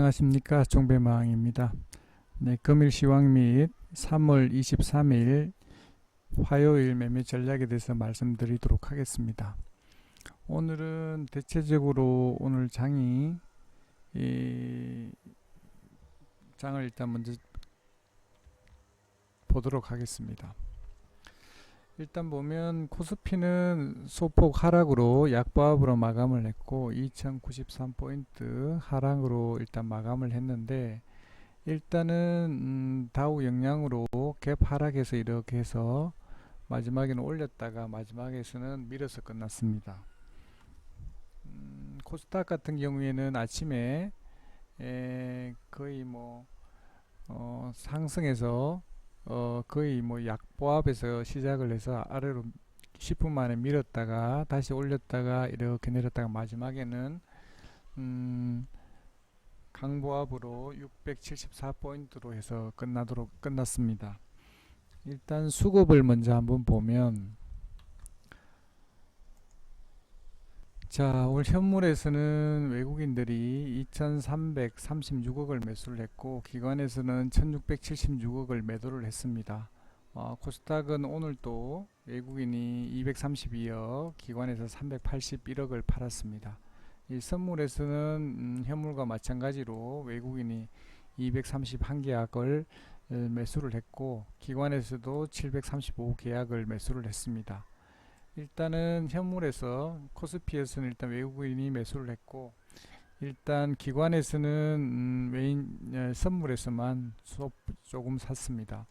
안녕하십니까, 종배마왕입니다. 네, 금일 시황 및 3월 23일 화요일 매매 전략에 대해서 말씀드리도록 하겠습니다. 오늘은 대체적으로 오늘 장이 장을 일단 먼저 보도록 하겠습니다. 일단 보면 코스피는 소폭 하락으로 약보합으로 마감을 했고 2093포인트 하락으로 일단 마감을 했는데, 일단은 다우 영향으로 갭 하락해서 이렇게 해서 마지막에는 올렸다가 마지막에서는 밀어서 끝났습니다. 코스닥 같은 경우에는 아침에 거의 상승해서 거의 약보합에서 시작을 해서 아래로 10분 만에 밀었다가 다시 올렸다가 이렇게 내렸다가 마지막에는 강보합으로 674포인트로 해서 끝났습니다. 일단 수급을 먼저 한번 보면, 자, 오늘 현물에서는 외국인들이 2336억을 매수를 했고 기관에서는 1676억을 매도를 했습니다. 코스닥은 오늘 또 외국인이 232억, 기관에서 381억을 팔았습니다. 이 선물에서는 현물과 마찬가지로 외국인이 231계약을 매수를 했고 기관에서도 735계약을 매수를 했습니다. 일단은 현물에서 코스피에서는 일단 외국인이 매수를 했고, 일단 기관에서는 선물에서만 조금 샀습니다.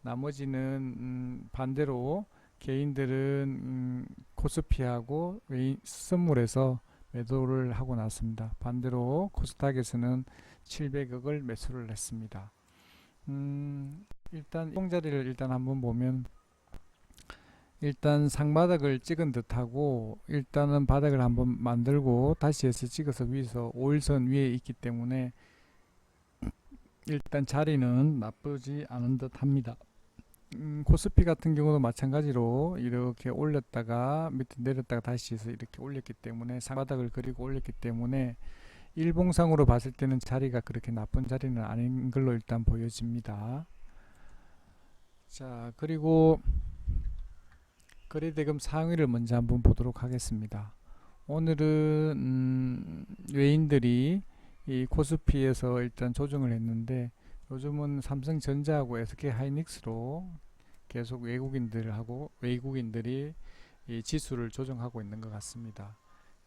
나머지는 반대로 개인들은 코스피하고 선물에서 매도를 하고 났습니다. 반대로 코스닥에서는 700억을 매수를 했습니다. 일단 이동자리를 일단 한번 보면, 일단 상바닥을 찍은 듯하고 일단은 바닥을 한번 만들고 다시 해서 찍어서 위에서 5일선 위에 있기 때문에 일단 자리는 나쁘지 않은 듯 합니다. 코스피 같은 경우도 마찬가지로 이렇게 올렸다가 밑에 내렸다가 다시 해서 이렇게 올렸기 때문에 상바닥을 그리고 올렸기 때문에 일봉상으로 봤을 때는 자리가 그렇게 나쁜 자리는 아닌 걸로 일단 보여집니다. 자, 그리고 거래대금 상위를 먼저 한번 보도록 하겠습니다. 오늘은 외인들이 이 코스피에서 일단 조정을 했는데, 요즘은 삼성전자하고 SK하이닉스로 계속 외국인들이 이 지수를 조정하고 있는 것 같습니다.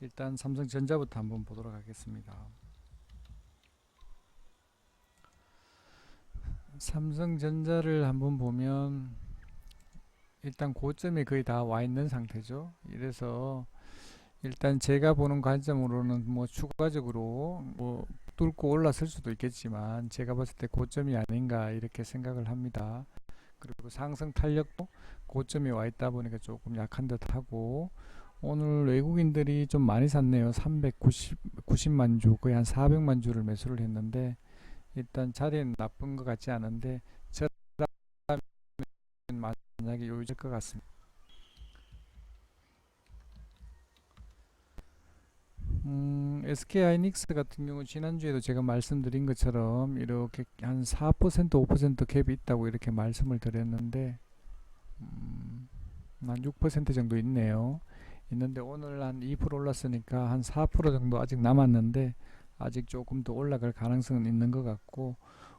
일단 삼성전자부터 한번 보도록 하겠습니다. 삼성전자를 한번 보면 일단 고점이 거의 다 와 있는 상태죠. 이래서 일단 제가 보는 관점으로는 추가적으로 뚫고 올라설 수도 있겠지만 제가 봤을 때 고점이 아닌가 이렇게 생각을 합니다. 그리고 상승 탄력도 고점이 와 있다 보니까 조금 약한 듯 하고, 오늘 외국인들이 좀 많이 샀네요. 390만 주, 거의 한 400만 주를 매수를 했는데, 일단 자리는 나쁜 것 같지 않은데 저라면 만약에 요질 것 같습니다. SK하이닉스 같은 경우 지난주에도 제가 말씀드린 것처럼 이렇게 한 4% 5% 갭이 있다고 이렇게 말씀을 드렸는데 한 6% 정도 있는데 오늘 한 2% 올랐으니까 한 4% 정도 아직 남았는데 아직 조금 더 올라갈 가능성은 있는 것 같고,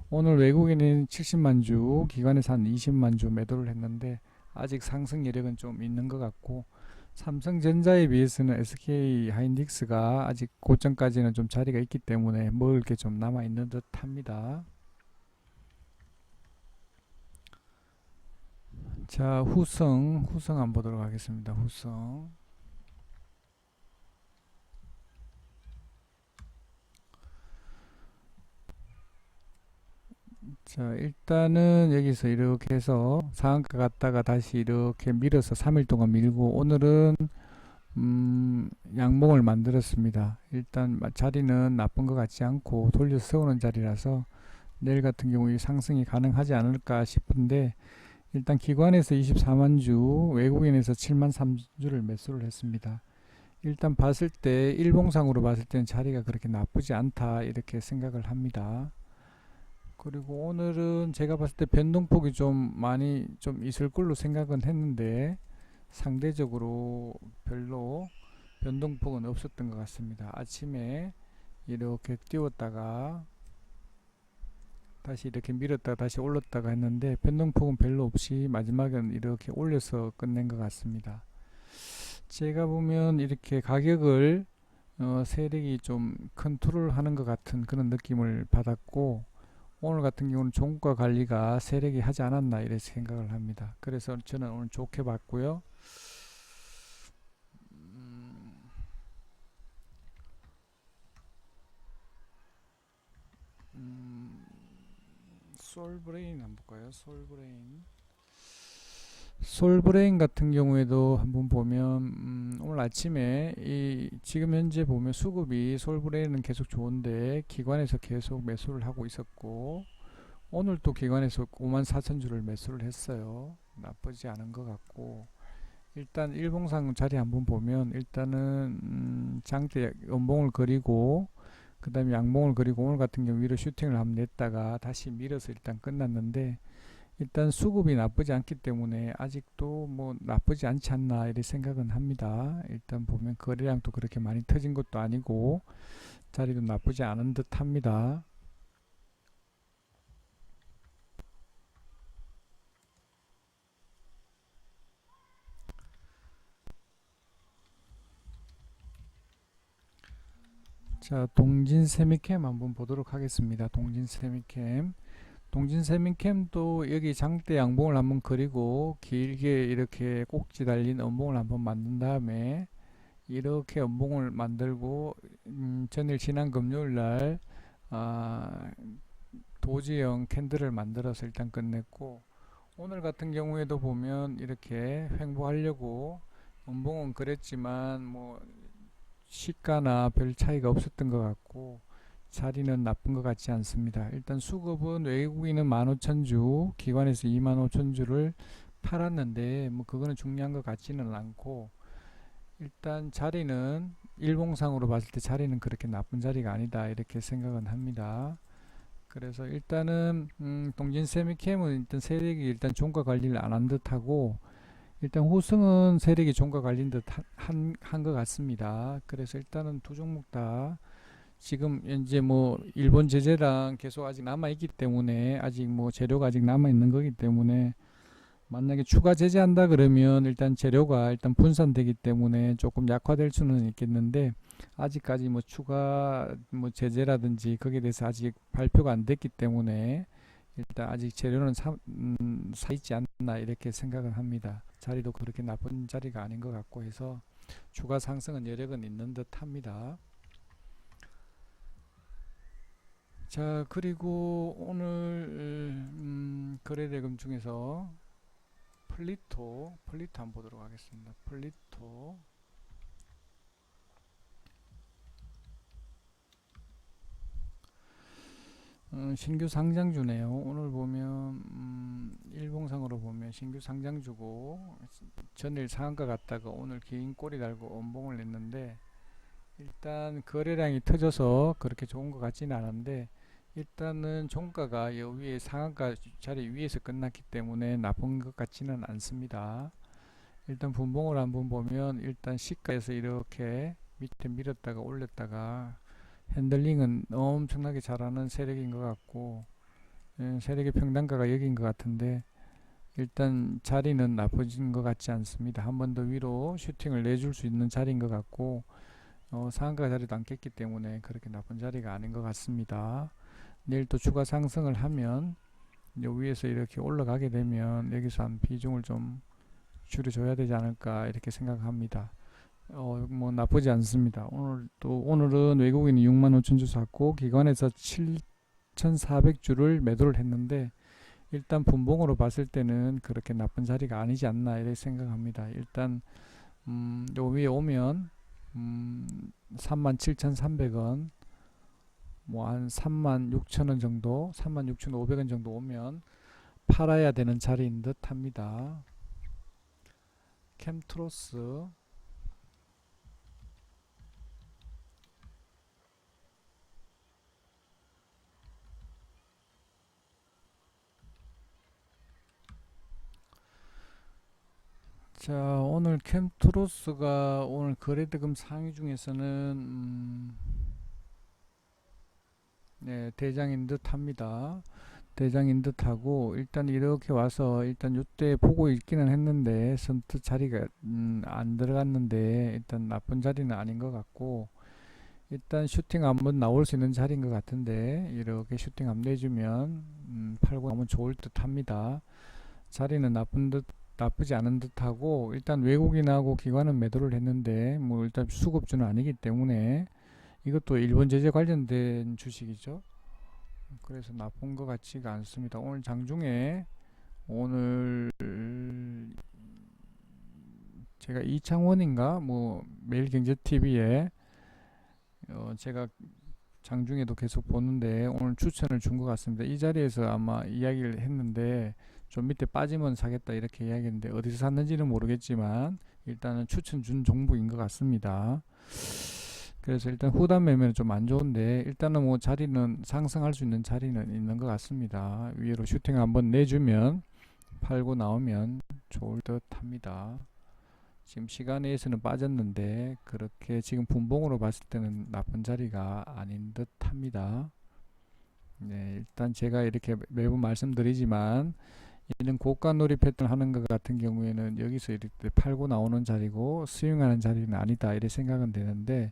오늘 외국인은 70만 주, 기관에서 한 20만 주 매도를 했는데 아직 상승 여력은 좀 있는 것 같고, 삼성전자에 비해서는 SK하이닉스가 아직 고점까지는 좀 자리가 있기 때문에 먹을 게 좀 남아 있는 듯 합니다. 자, 후성 한번 보도록 하겠습니다. 후성. 자, 일단은 여기서 이렇게 해서 상한가 갔다가 다시 이렇게 밀어서 3일 동안 밀고, 오늘은 양봉을 만들었습니다. 일단 자리는 나쁜 것 같지 않고 돌려서 세우는 자리라서 내일 같은 경우 이 상승이 가능하지 않을까 싶은데, 일단 기관에서 24만 주, 외국인에서 7만 3주를 매수를 했습니다. 일단 봤을 때 일봉상으로 봤을 때는 자리가 그렇게 나쁘지 않다 이렇게 생각을 합니다. 그리고 오늘은 제가 봤을 때 변동폭이 좀 많이 좀 있을 걸로 생각은 했는데 상대적으로 별로 변동폭은 없었던 것 같습니다. 아침에 이렇게 띄웠다가 다시 이렇게 밀었다가 다시 올랐다가 했는데 변동폭은 별로 없이 마지막은 이렇게 올려서 끝낸 것 같습니다. 제가 보면 이렇게 가격을 세력이 좀 컨트롤하는 것 같은 그런 느낌을 받았고, 오늘 같은 경우는 종가 관리가 세력이 하지 않았나 이렇게 생각을 합니다. 그래서 저는 오늘 좋게 봤고요. 음, 솔브레인 한번 볼까요? 솔브레인 같은 경우에도 한번 보면 오늘 아침에 지금 현재 보면 수급이 솔브레인은 계속 좋은데 기관에서 계속 매수를 하고 있었고, 오늘 또 기관에서 54,000주를 매수를 했어요. 나쁘지 않은 것 같고, 일단 일봉상 자리 한번 보면 일단은 장대 연봉을 그리고 그 다음에 양봉을 그리고 오늘 같은 경우 위로 슈팅을 한번 냈다가 다시 밀어서 일단 끝났는데, 일단 수급이 나쁘지 않기 때문에 아직도 뭐 나쁘지 않지 않나 이렇게 생각은 합니다. 일단 보면 거래량도 그렇게 많이 터진 것도 아니고 자리도 나쁘지 않은 듯 합니다. 자, 동진 세미캠 한번 보도록 하겠습니다. 동진 세미캠도 여기 장대 양봉을 한번 그리고 길게 이렇게 꼭지 달린 음봉을 한번 만든 다음에 이렇게 음봉을 만들고 전일 지난 금요일 날 아, 도지형 캔들을 만들어서 일단 끝냈고, 오늘 같은 경우에도 보면 이렇게 횡보하려고 음봉은 그랬지만 뭐 시가나 별 차이가 없었던 것 같고 자리는 나쁜 것 같지 않습니다. 일단 수급은 외국인은 15,000주, 기관에서 25,000주를 팔았는데 뭐 그거는 중요한 것 같지는 않고, 일단 자리는 일봉상으로 봤을 때 자리는 그렇게 나쁜 자리가 아니다 이렇게 생각은 합니다. 그래서 일단은 동진 세미캠은 일단 세력이 일단 종가 관리를 안 한 듯하고, 일단 호승은 세력이 종가 관리인 듯한 것 같습니다. 그래서 일단은 두 종목 다 지금 이제 뭐 일본 제재랑 계속 아직 남아 있기 때문에 아직 뭐 재료가 아직 남아 있는 거기 때문에 만약에 추가 제재한다 그러면 일단 재료가 일단 분산되기 때문에 조금 약화될 수는 있겠는데, 아직까지 뭐 추가 뭐 제재라든지 거기에 대해서 아직 발표가 안 됐기 때문에 일단 아직 재료는 사 있지 않나 이렇게 생각을 합니다. 자리도 그렇게 나쁜 자리가 아닌 것 같고 해서 추가 상승은 여력은 있는 듯 합니다. 자, 그리고 오늘 거래대금 중에서 플리토 한번 보도록 하겠습니다. 플리토 신규 상장주네요. 오늘 보면 일봉상으로 보면 신규 상장주고 전일 상한가 갔다가 오늘 긴 꼬리 달고 원봉을 냈는데, 일단 거래량이 터져서 그렇게 좋은 것 같지는 않은데 일단은 종가가 여 위에 상한가 자리 위에서 끝났기 때문에 나쁜 것 같지는 않습니다. 일단 분봉을 한번 보면 일단 시가에서 이렇게 밑에 밀었다가 올렸다가 핸들링은 엄청나게 잘하는 세력인 것 같고, 세력의 평단가가 여기인 것 같은데 일단 자리는 나쁘진 것 같지 않습니다. 한 번 더 위로 슈팅을 내줄 수 있는 자리인 것 같고, 상한가 자리도 안 깼기 때문에 그렇게 나쁜 자리가 아닌 것 같습니다. 내일 또 추가 상승을 하면 위에서 이렇게 올라가게 되면 여기서 한 비중을 좀 줄여줘야 되지 않을까 이렇게 생각합니다. 뭐 나쁘지 않습니다. 오늘은 외국인이 65,000주 샀고 기관에서 7,400주를 매도를 했는데, 일단 분봉으로 봤을 때는 그렇게 나쁜 자리가 아니지 않나 이렇게 생각합니다. 일단 요 위에 오면 37,300원, 뭐 한 36,000원 정도, 36,500원 정도 오면 팔아야 되는 자리인 듯 합니다. 캠트로스 자, 오늘 캠트로스가 오늘 거래대금 상위 중에서는 네, 대장인 듯 합니다. 대장인 듯 하고 일단 이렇게 와서 일단 이때 보고 있기는 했는데 선뜻 자리가 안 들어갔는데 일단 나쁜 자리는 아닌 것 같고 일단 슈팅 한번 나올 수 있는 자리인 것 같은데 이렇게 슈팅 한번 내주면 팔고 나오면 좋을 듯 합니다. 자리는 나쁘지 않은 듯하고 일단 외국인하고 기관은 매도를 했는데 뭐 일단 수급주는 아니기 때문에 이것도 일본 제재 관련된 주식이죠. 그래서 나쁜 것 같지가 않습니다. 오늘 장중에 오늘 제가 이창원인가 뭐 매일경제TV에 제가 장중에도 계속 보는데 오늘 추천을 준 것 같습니다. 이 자리에서 아마 이야기를 했는데 좀 밑에 빠지면 사겠다 이렇게 이야기했는데 어디서 샀는지는 모르겠지만 일단은 추천 준 종목인 것 같습니다. 그래서 일단 후단 매매는 좀 안 좋은데 일단은 뭐 자리는 상승할 수 있는 자리는 있는 것 같습니다. 위로 슈팅 한번 내주면 팔고 나오면 좋을 듯 합니다. 지금 시간에서는 빠졌는데 그렇게 지금 분봉으로 봤을 때는 나쁜 자리가 아닌 듯 합니다. 네, 일단 제가 이렇게 매번 말씀드리지만 이런 고가놀이 패턴 하는 것 같은 경우에는 여기서 이렇게 팔고 나오는 자리고 스윙하는 자리는 아니다 이렇게 생각은 되는데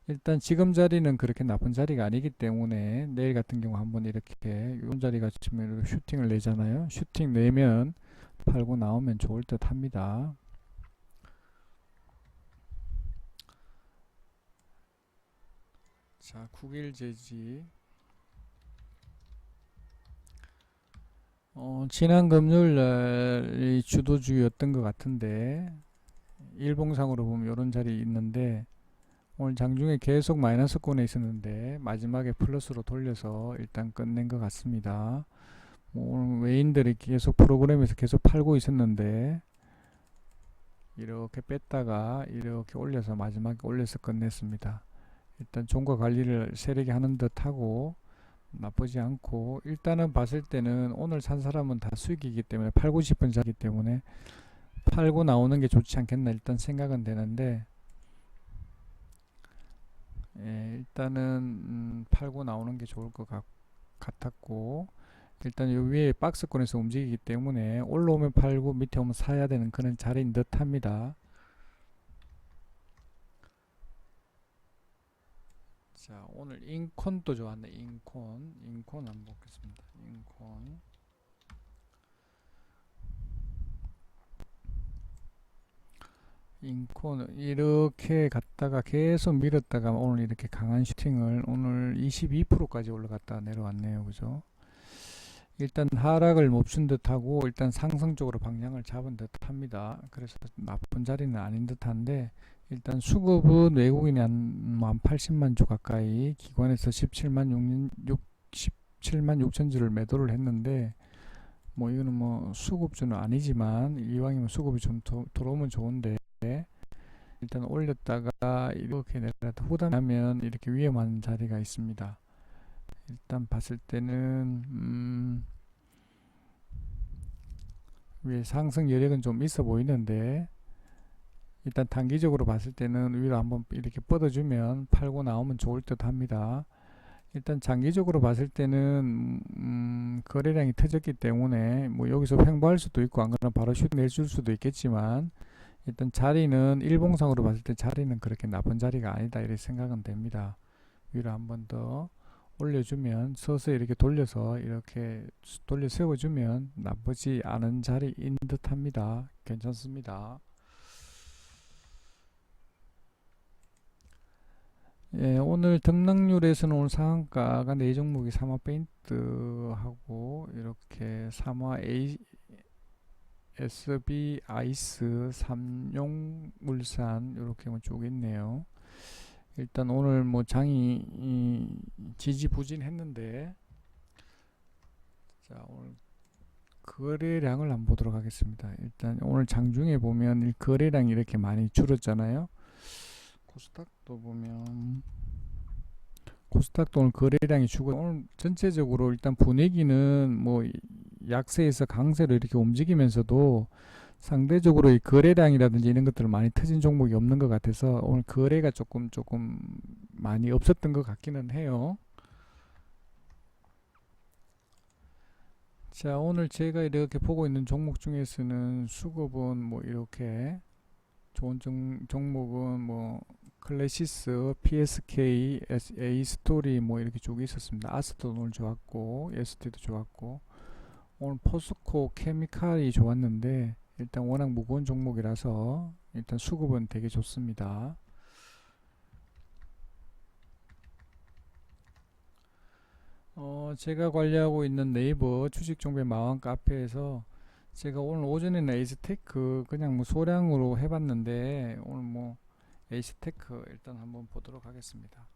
일단 지금 자리는 그렇게 나쁜 자리가 아니기 때문에 내일 같은 경우 한번 이렇게 이런 자리 같으면 슈팅을 내잖아요. 슈팅 내면 팔고 나오면 좋을 듯 합니다. 자, 9일 제지 지난 금요일 날이 주도주였던 것 같은데 일봉상으로 보면 이런 자리 있는데 오늘 장중에 계속 마이너스권에 있었는데 마지막에 플러스로 돌려서 일단 끝낸 것 같습니다. 뭐 오늘 외인들이 계속 프로그램에서 계속 팔고 있었는데 이렇게 뺐다가 이렇게 올려서 마지막에 올려서 끝냈습니다. 일단 종가 관리를 세력이 하는 듯 하고 나쁘지 않고 일단은 봤을 때는 오늘 산 사람은 다 수익이기 때문에 팔고 싶은 자이기 때문에 팔고 나오는 게 좋지 않겠나 일단 생각은 되는데 예, 일단은 팔고 나오는 게 좋을 것 같았고 일단 요 위에 박스권에서 움직이기 때문에 올라오면 팔고 밑에 오면 사야 되는 그런 자리인 듯 합니다. 자, 오늘 인콘도 좋았네. 인콘 한번 보겠습니다. 인콘 이렇게 갔다가 계속 밀었다가 오늘 이렇게 강한 슈팅을 오늘 22%까지 올라갔다 내려왔네요. 그죠? 일단 하락을 멈춘 듯하고 일단 상승 쪽으로 방향을 잡은 듯합니다. 그래서 나쁜 자리는 아닌 듯한데 일단 수급은 외국인이 한 80만 주 가까이 기관에서 17만 6천 주를 매도를 했는데 뭐 이거는 뭐 수급주는 아니지만 이왕이면 수급이 좀 들어오면 좋은데 일단 올렸다가 이렇게 내려다 후단하면 이렇게 위험한 자리가 있습니다. 일단 봤을 때는 위에 상승 여력은 좀 있어 보이는데 일단 단기적으로 봤을 때는 위로 한번 이렇게 뻗어주면 팔고 나오면 좋을 듯 합니다. 일단 장기적으로 봤을 때는 거래량이 터졌기 때문에 뭐 여기서 횡보할 수도 있고 안 그러면 바로 슛 내줄 수도 있겠지만 일단 자리는 일봉상으로 봤을 때 자리는 그렇게 나쁜 자리가 아니다 이렇게 생각은 됩니다. 위로 한번 더 올려주면 서서히 이렇게 돌려서 이렇게 돌려 세워주면 나쁘지 않은 자리인 듯 합니다. 괜찮습니다. 예, 오늘 등락률에서는 오늘 상한가가 네 종목이 삼화 페인트하고 이렇게 삼화 SB 아이스 삼용물산 이렇게 쭉 있네요. 일단 오늘 뭐 장이 지지부진했는데 자 오늘 거래량을 한번 보도록 하겠습니다. 일단 오늘 장중에 보면 이 거래량이 이렇게 많이 줄었잖아요. 코스닥도 보면 코스닥도 오늘 거래량이 죽어 오늘 전체적으로 일단 분위기는 뭐 약세에서 강세로 이렇게 움직이면서도 상대적으로 이 거래량이라든지 이런 것들을 많이 터진 종목이 없는 것 같아서 오늘 거래가 조금 많이 없었던 것 같기는 해요. 자, 오늘 제가 이렇게 보고 있는 종목 중에서는 수급은 뭐 이렇게 좋은 종목은 뭐 클래시스, PSK, A스토리 뭐 이렇게 쭉 있었습니다. 아스도 오늘 좋았고 ST도 좋았고 오늘 포스코 케미칼이 좋았는데 일단 워낙 무거운 종목이라서 일단 수급은 되게 좋습니다. 제가 관리하고 있는 네이버 주식정보 마왕 카페에서 제가 오늘 오전에는 에이스테크 그냥 뭐 소량으로 해봤는데 오늘 뭐 에이스테크 일단 한번 보도록 하겠습니다.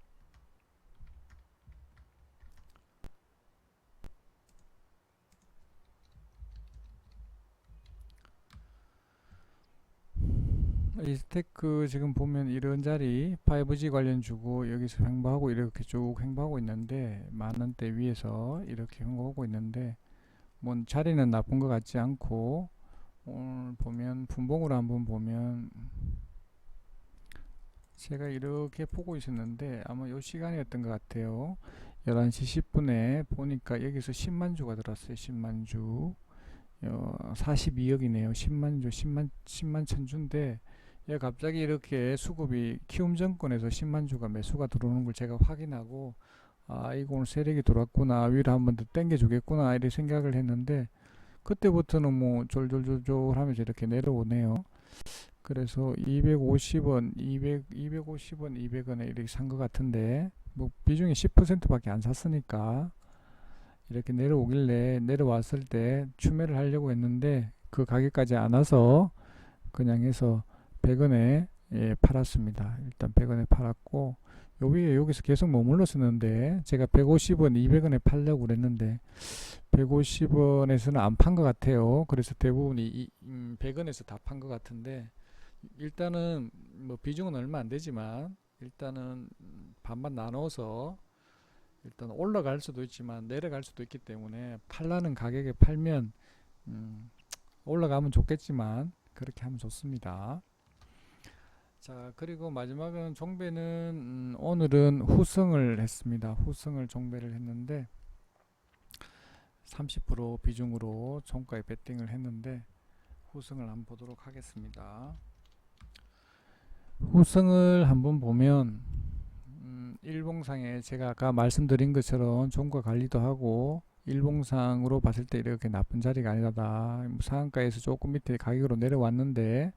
에이스테크 지금 보면 이런 자리 5G 관련 주고 여기서 횡보하고 이렇게 쭉 횡보하고 있는데 만원대 위에서 이렇게 횡보하고 있는데 뭐 자리는 나쁜 것 같지 않고 오늘 보면 분봉으로 한번 보면 제가 이렇게 보고 있었는데 아마 요 시간이었던 것 같아요. 11시 10분에 보니까 여기서 10만 주가 들었어요. 10만 주 42억이네요. 10만 주 10만 천주인데 얘 갑자기 이렇게 수급이 키움증권에서 10만 주가 매수가 들어오는 걸 제가 확인하고 아 이거 오늘 세력이 돌았구나 위로 한번 더 당겨 주겠구나 이렇게 생각을 했는데 그때부터는 뭐 졸졸졸졸 하면서 이렇게 내려오네요. 그래서 250원, 250원, 200원에 이렇게 산 것 같은데 뭐 비중이 10%밖에 안 샀으니까 이렇게 내려오길래 내려왔을 때 추매를 하려고 했는데 그 가격까지 안 와서 그냥 해서 100원에 팔았습니다. 일단 100원에 팔았고 요 위에 여기서 계속 머물렀었는데 제가 150원, 200원에 팔려고 그랬는데 150원에서는 안 판 것 같아요. 그래서 대부분이 100원에서 다 판 것 같은데 일단은 뭐 비중은 얼마 안 되지만 일단은 반반 나눠서 일단 올라갈 수도 있지만 내려갈 수도 있기 때문에 팔라는 가격에 팔면 올라가면 좋겠지만 그렇게 하면 좋습니다. 자 그리고 마지막은 종배는 오늘은 후승을 했습니다. 후승을 종배를 했는데 30% 비중으로 종가에 베팅을 했는데 후승을 한번 보도록 하겠습니다. 후승을 한번 보면 일봉상에 제가 아까 말씀드린 것처럼 종가 관리도 하고 일봉상으로 봤을 때 이렇게 나쁜 자리가 아니다. 상한가에서 조금 밑에 가격으로 내려왔는데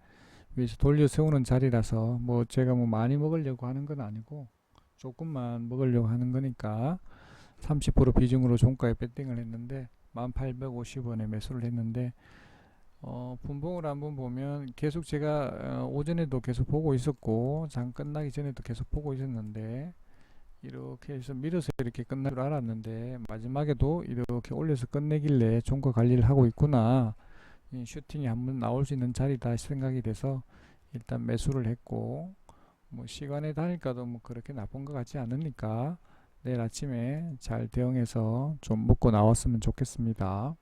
위에서 돌려 세우는 자리라서 뭐 제가 뭐 많이 먹으려고 하는 건 아니고 조금만 먹으려고 하는 거니까 30% 비중으로 종가에 베팅을 했는데 1850원에 매수를 했는데 분봉을 한번 보면 계속 제가 오전에도 계속 보고 있었고 장 끝나기 전에도 계속 보고 있었는데 이렇게 해서 밀어서 이렇게 끝날 줄 알았는데 마지막에도 이렇게 올려서 끝내길래 종가 관리를 하고 있구나 슈팅이 한번 나올 수 있는 자리다 생각이 돼서 일단 매수를 했고 뭐 시간에 다닐까도 뭐 그렇게 나쁜 것 같지 않으니까 내일 아침에 잘 대응해서 좀 먹고 나왔으면 좋겠습니다.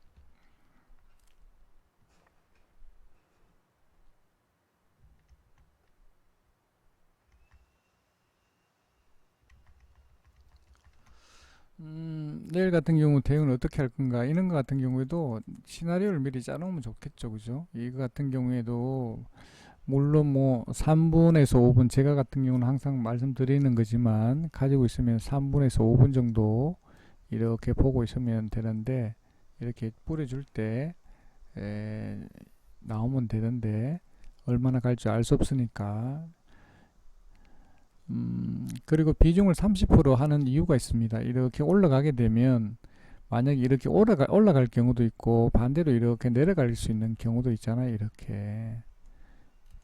내일 같은 경우 대응을 어떻게 할 건가 이런 것 같은 경우에도 시나리오를 미리 짜놓으면 좋겠죠, 그죠? 이거 같은 경우에도 물론 뭐 3분에서 5분 제가 같은 경우는 항상 말씀드리는 거지만 가지고 있으면 3분에서 5분 정도 이렇게 보고 있으면 되는데 이렇게 뿌려줄 때 나오면 되는데 얼마나 갈지 알 수 없으니까 그리고 비중을 30% 하는 이유가 있습니다. 이렇게 올라가게 되면 만약에 이렇게 올라갈 경우도 있고 반대로 이렇게 내려갈 수 있는 경우도 있잖아요.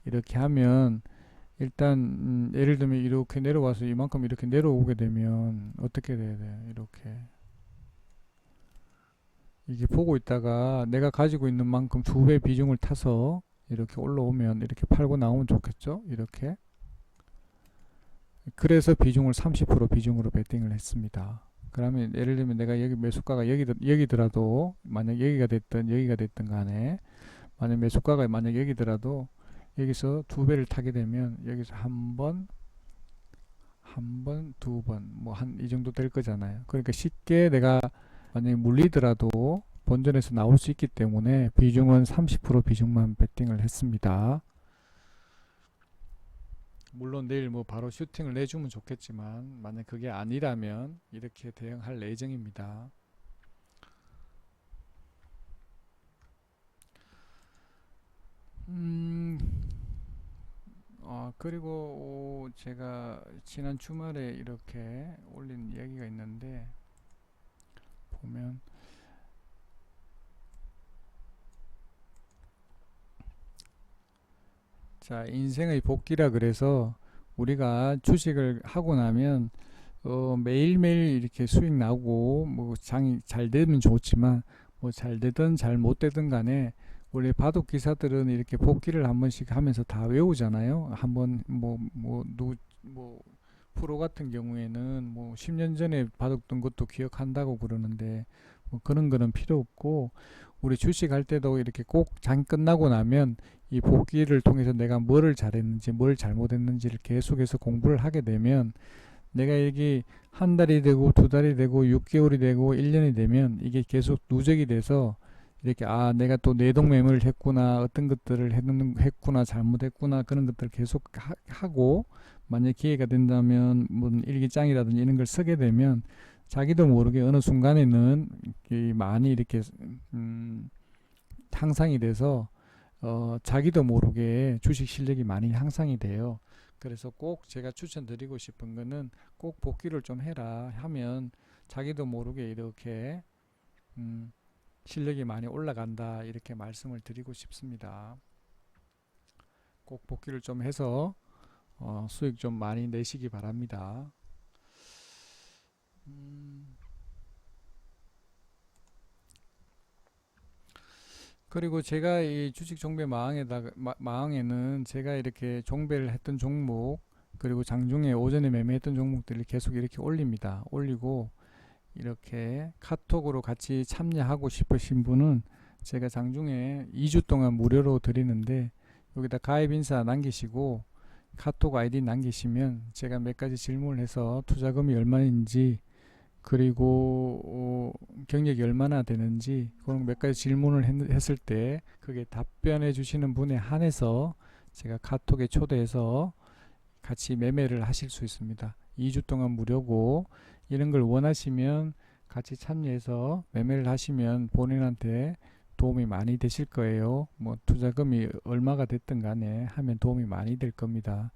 이렇게 하면 일단 예를 들면 이렇게 내려와서 이만큼 이렇게 내려오게 되면 어떻게 돼야 돼요? 이렇게 이게 보고 있다가 내가 가지고 있는 만큼 2배 비중을 타서 이렇게 올라오면 이렇게 팔고 나오면 좋겠죠? 이렇게 그래서 비중을 30% 비중으로 베팅을 했습니다. 그러면 예를 들면 내가 여기 매수가가 여기더라도 만약 여기가 됐든 간에 만약 매수가가 만약 여기더라도 여기서 두 배를 타게 되면 여기서 한 번, 두 번, 뭐 한 이 정도 될 거잖아요. 그러니까 쉽게 내가 만약에 물리더라도 본전에서 나올 수 있기 때문에 비중은 30% 비중만 베팅을 했습니다. 물론 내일 뭐 바로 슈팅을 내주면 좋겠지만 만약 그게 아니라면 이렇게 대응할 예정입니다. 그리고 제가 지난 주말에 이렇게 올린 이야기가 있는데 보면 자, 인생의 복기라 그래서 우리가 주식을 하고 나면 매일매일 이렇게 수익 나고 뭐 장이 잘 되면 좋지만 뭐 잘 되든 잘 못 되든 간에 원래 바둑 기사들은 이렇게 복기를 한 번씩 하면서 다 외우잖아요. 한번 뭐 프로 같은 경우에는 뭐 10년 전에 바둑 둔 것도 기억한다고 그러는데 뭐 그런 거는 필요 없고 우리 주식 할 때도 이렇게 꼭 장 끝나고 나면 이 복기를 통해서 내가 뭐를 잘했는지 뭘 잘못했는지를 계속해서 공부를 하게 되면 내가 여기 한 달이 되고 두 달이 되고 6개월이 되고 1년이 되면 이게 계속 누적이 돼서 이렇게 내가 또 내동매매를 했구나 어떤 것들을 했구나 잘못했구나 그런 것들을 계속 하고 만약 기회가 된다면 뭐 일기장이라든지 이런 걸 쓰게 되면 자기도 모르게 어느 순간에는 많이 이렇게 향상이 돼서 자기도 모르게 주식 실력이 많이 향상이 돼요. 그래서 꼭 제가 추천드리고 싶은 거는 꼭 복기를 좀 해라 하면 자기도 모르게 이렇게 실력이 많이 올라간다 이렇게 말씀을 드리고 싶습니다. 꼭 복기를 좀 해서 수익 좀 많이 내시기 바랍니다. 그리고 제가 이 주식 종배 망항에는 제가 이렇게 종배를 했던 종목 그리고 장중에 오전에 매매했던 종목들을 계속 이렇게 올립니다. 올리고 이렇게 카톡으로 같이 참여하고 싶으신 분은 제가 장중에 2주 동안 무료로 드리는데 여기다 가입 인사 남기시고 카톡 아이디 남기시면 제가 몇 가지 질문을 해서 투자금이 얼마인지 그리고 경력이 얼마나 되는지 그런 몇 가지 질문을 했을 때 그게 답변해 주시는 분에 한해서 제가 카톡에 초대해서 같이 매매를 하실 수 있습니다. 2주 동안 무료고 이런 걸 원하시면 같이 참여해서 매매를 하시면 본인한테 도움이 많이 되실 거예요. 뭐 투자금이 얼마가 됐든 간에 하면 도움이 많이 될 겁니다.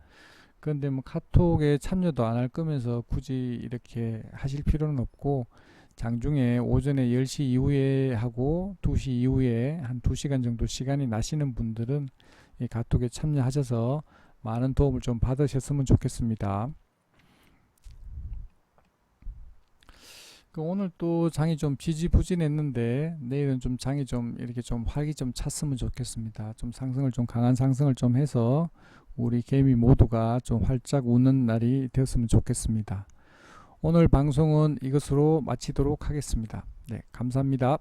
그런데 뭐 카톡에 참여도 안 할 거면서 굳이 이렇게 하실 필요는 없고 장중에 오전에 10시 이후에 하고 2시 이후에 한 2시간 정도 시간이 나시는 분들은 이 카톡에 참여하셔서 많은 도움을 좀 받으셨으면 좋겠습니다. 오늘 또 장이 좀 지지부진했는데 내일은 좀 장이 좀 이렇게 좀 활기 좀 찼으면 좋겠습니다. 좀 상승을 좀 강한 상승을 좀 해서 우리 개미 모두가 좀 활짝 웃는 날이 되었으면 좋겠습니다. 오늘 방송은 이것으로 마치도록 하겠습니다. 네, 감사합니다.